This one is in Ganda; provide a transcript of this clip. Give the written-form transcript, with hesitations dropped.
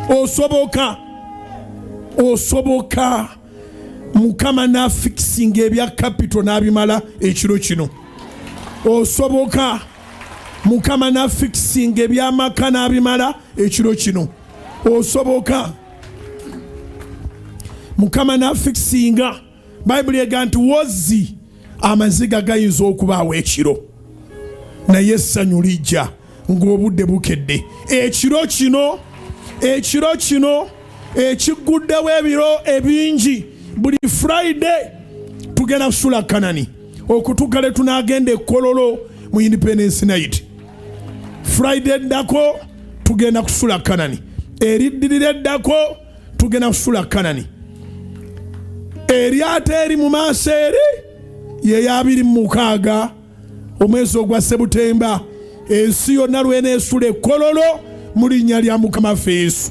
osoboka Mukama na fixing ebya capital n'abimala ekiro kino. Osoboka Mukama na fixing ebya maka n'abimala ekiro kino. Osoboka Mukama na fixinga Bible egamba nti wozi amaziga gayinza okubaawo ekiro naye essanyu lijja ng'obudde bukedde. Ekiro kino ekiguddewo ebiro ebingi buli Friday tugenda kusula Kanani okutugale tunagenda ekololo mu Independence Night. Friday eddako tugenda kusula Kanani, eriddirira eddako tugenda kusula Kanani, eryate eri mu maaso eri ye ya 26 omwezi ogwa Sebutemba ensi yonna lw'eneesula ekololo mu linnya lya Mukama Yesu.